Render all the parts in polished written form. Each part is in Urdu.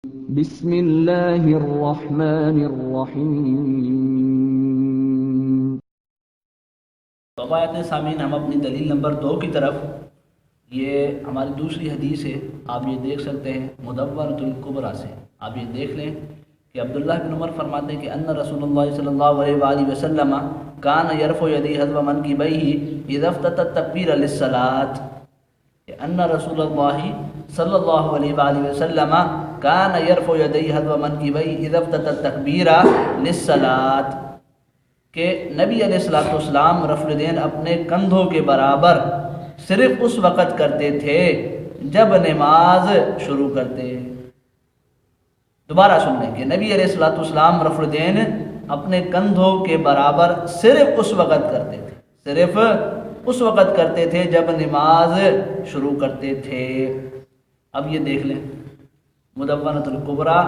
بسم اللہ الرحمن الرحیم۔ روایت سامعین، ہم اپنی دلیل نمبر 2 کی طرف، یہ ہماری دوسری حدیث ہے، آپ یہ دیکھ سکتے ہیں مدونۃ الکبریٰ سے۔ آپ یہ دیکھ لیں کہ عبداللہ بن عمر فرماتے ہیں کہ ان رسول اللہ صلی اللہ علیہ وآلہ وسلم کان یرفع یدیہ حذو منکبیہ اذا افتتح التکبیر للصلاۃ، کہ ان رسول اللہ صلی اللہ علیہ وآلہ وسلم کان یرفع یدیہ حذو منکبیہ اذا افتتح التکبیر للصلاۃ، کہ نبی علیہ الصلوۃ والسلام رفع الیدین اپنے کندھوں کے برابر صرف اس وقت کرتے تھے جب نماز شروع کرتے۔ دوبارہ سن لیں کہ نبی علیہ الصلوۃ والسلام رفع الیدین اپنے کندھوں کے برابر صرف اس وقت کرتے تھے، صرف اس وقت کرتے تھے جب نماز شروع کرتے تھے۔ اب یہ دیکھ لیں مدونۃ الکبریٰ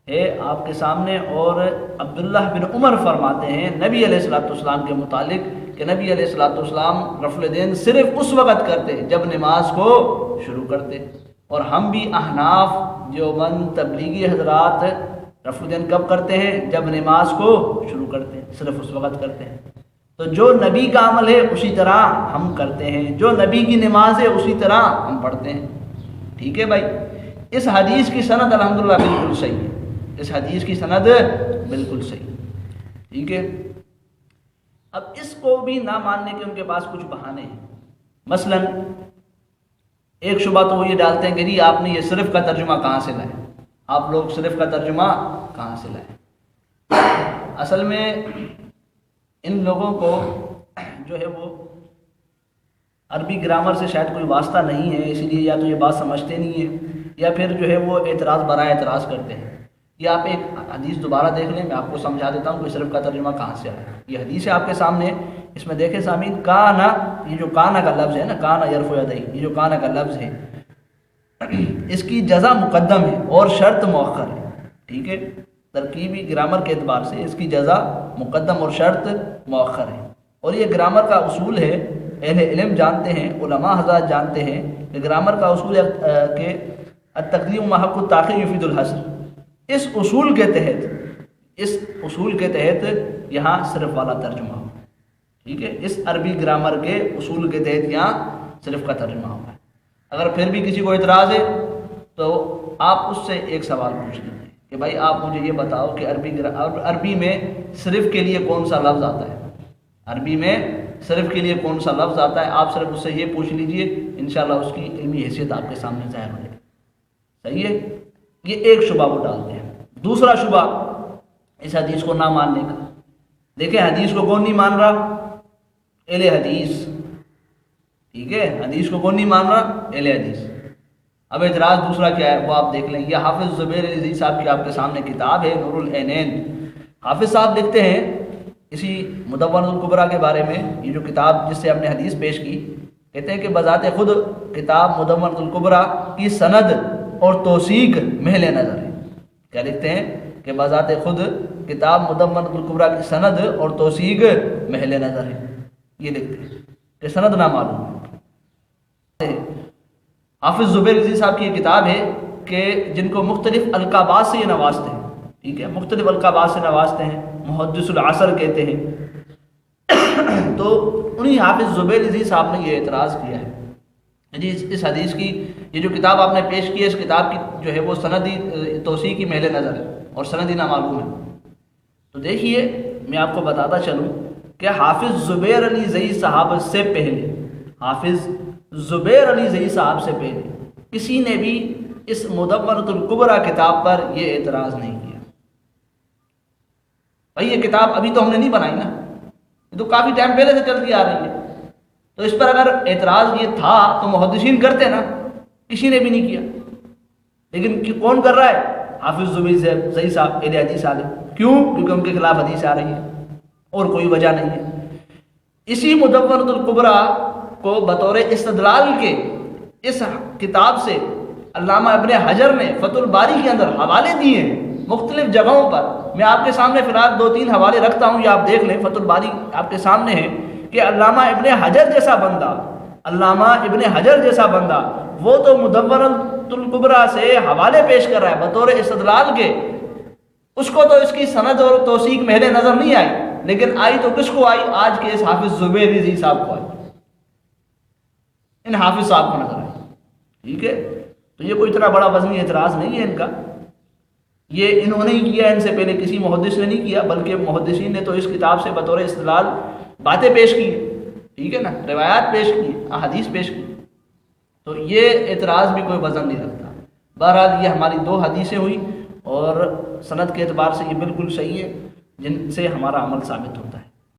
ہے آپ کے سامنے، اور عبداللہ بن عمر فرماتے ہیں نبی علیہ الصلوۃ والسلام کے متعلق کہ نبی علیہ الصلوۃ والسلام رفع الیدین صرف اس وقت کرتے جب نماز کو شروع کرتے۔ اور ہم بھی احناف، دیوبند، تبلیغی حضرات رفع الیدین کب کرتے ہیں؟ جب نماز کو شروع کرتے ہیں، صرف اس وقت کرتے ہیں۔ تو جو نبی کا عمل ہے اسی طرح ہم کرتے ہیں، جو نبی کی نماز ہے اسی طرح ہم پڑھتے ہیں۔ ٹھیک ہے بھائی، اس حدیث کی سند الحمدللہ بالکل صحیح ہے، اس حدیث کی سند بالکل صحیح۔ ٹھیک ہے، اب اس کو بھی نہ ماننے کے ان کے پاس کچھ بہانے ہیں۔ مثلا ایک شبہ تو وہ یہ ڈالتے ہیں کہ جی آپ نے یہ صرف کا ترجمہ کہاں سے لائے، آپ لوگ صرف کا ترجمہ کہاں سے لائے۔ اصل میں ان لوگوں کو جو ہے وہ عربی گرامر سے شاید کوئی واسطہ نہیں ہے، اسی لیے یا تو یہ بات سمجھتے نہیں ہیں یا پھر جو ہے وہ اعتراض برائے اعتراض کرتے ہیں۔ یہ آپ ایک حدیث دوبارہ دیکھ لیں، میں آپ کو سمجھا دیتا ہوں کہ صرف کا ترجمہ کہاں سے آیا۔ یہ حدیث ہے آپ کے سامنے، اس میں دیکھیں سامعین، کانا، یہ جو کانا کا لفظ ہے نا، کانا یرفع یدیہ، یہ جو کانا کا لفظ ہے اس کی جزا مقدم ہے اور شرط مؤخر ہے۔ ٹھیک ہے، ترکیبی گرامر کے اعتبار سے اس کی جزا مقدم اور شرط مؤخر ہے، اور یہ گرامر کا اصول ہے، اہل علم جانتے ہیں، علماء حضرات جانتے ہیں کہ گرامر کا اصول ہے کہ التقدیم ما حق التاخیر یفید الحصر۔ اس اصول کے تحت یہاں صرف والا ترجمہ ہوا۔ ٹھیک ہے، اس عربی گرامر کے اصول کے تحت یہاں صرف کا ترجمہ ہوا ہے۔ اگر پھر بھی کسی کو اعتراض ہے تو آپ اس سے ایک سوال پوچھ لیجیے کہ بھائی آپ مجھے یہ بتاؤ کہ عربی میں صرف کے لیے کون سا لفظ آتا ہے، عربی میں صرف کے لیے کون سا لفظ آتا ہے، آپ صرف اس سے یہ پوچھ لیجئے، انشاءاللہ اس کی علمی حیثیت آپ کے سامنے ظاہر ہو جائے گی۔ صحیح ہے، یہ ایک شبہ وہ ڈالتے ہیں۔ دوسرا شبہ اس حدیث کو نہ ماننے کا، دیکھیں حدیث کو کون نہیں مان رہا؟ اہل حدیث۔ ٹھیک ہے، حدیث کو کون نہیں مان رہا؟ اہل حدیث۔ اب اعتراض دوسرا کیا ہے وہ آپ دیکھ لیں۔ یہ حافظ زبیر علی زئی صاحب کی آپ کے سامنے کتاب ہے نور العینین۔ حافظ صاحب لکھتے ہیں اسی مدونۃ الکبریٰ کے بارے میں، یہ جو کتاب جس سے ہم نے حدیث پیش کی، کہتے ہیں کہ بذات خود کتاب مدونۃ الکبریٰ کی سند اور توثیق محل نظر ہے۔ کیا لکھتے ہیں کہ بذات خود کتاب مدونۃ الکبریٰ کی سند اور توثیق محل نظر ہے، یہ لکھتے ہیں کہ سند نہ معلوم ہے۔ حافظ زبیر علی صاحب کی یہ کتاب ہے کہ جن کو مختلف القابات سے یہ نوازتے ہیں، ٹھیک ہے، مختلف القابات سے نوازتے ہیں، محدث العصر کہتے ہیں۔ تو انہی حافظ زبیر علی صاحب نے یہ اعتراض کیا ہے جی اس حدیث کی، یہ جو کتاب آپ نے پیش کی ہے، اس کتاب کی جو ہے وہ سندی توثیق کی محل نظر ہے اور سندی نامعلوم ہے۔ تو دیکھیے میں آپ کو بتاتا چلوں کہ حافظ زبیر علی زئی صاحب سے پہلے، حافظ زبیر علی زئی صاحب سے پہلے کسی نے بھی اس مدونۃ الکبریٰ کتاب پر یہ اعتراض نہیں کیا۔ بھائی یہ کتاب ابھی تو ہم نے نہیں بنائی نا، یہ تو کافی ٹائم پہلے سے چلتی آ رہی ہے، تو اس پر اگر اعتراض یہ تھا تو محدثین کرتے نا، کسی نے بھی نہیں کیا۔ لیکن کون کر رہا ہے؟ حافظ زبیر زئی صاحب، اہل حدیث عالم۔ کیوں؟ کیونکہ ان کے خلاف حدیث آ رہی ہے اور کوئی وجہ نہیں ہے۔ اسی مدونۃ الکبریٰ کو بطور استدلال کے اس کتاب سے علامہ ابن حجر نے فتح الباری کے اندر حوالے دیے ہیں مختلف جگہوں پر۔ میں آپ کے سامنے فی الحال 2-3 حوالے رکھتا ہوں، یہ آپ دیکھ لیں، فتح الباری آپ کے سامنے ہے کہ علامہ ابن حجر جیسا بندہ، علامہ ابن حجر جیسا بندہ وہ تو مدونۃ سنت الکبریٰ سے حوالے پیش کر رہا ہے بطور استدلال کے، اس کو تو اس کی سند اور توثیق محل نظر نہیں آئی، لیکن آئی تو کس کو آئی؟ آج کے اس حافظ زبیر رضی صاحب کو آئی، ان حافظ صاحب کو نظر آئی، ٹھیک ہے؟ تو یہ کوئی اتنا بڑا وزنی اعتراض نہیں ہے ان کا، یہ انہوں نے ہی کیا، ان سے پہلے کسی محدث نے نہیں کیا، بلکہ محدثین نے تو اس کتاب سے بطور استدلال باتیں پیش کی، ٹھیک ہے نا، روایات پیش کی، احادیث پیش کی، تو یہ اعتراض بھی کوئی وزن نہیں رکھتا۔ بہرحال یہ ہماری 2 حدیثیں ہوئی اور سند کے اعتبار سے یہ بالکل صحیح ہے، جن سے ہمارا عمل ثابت ہوتا ہے۔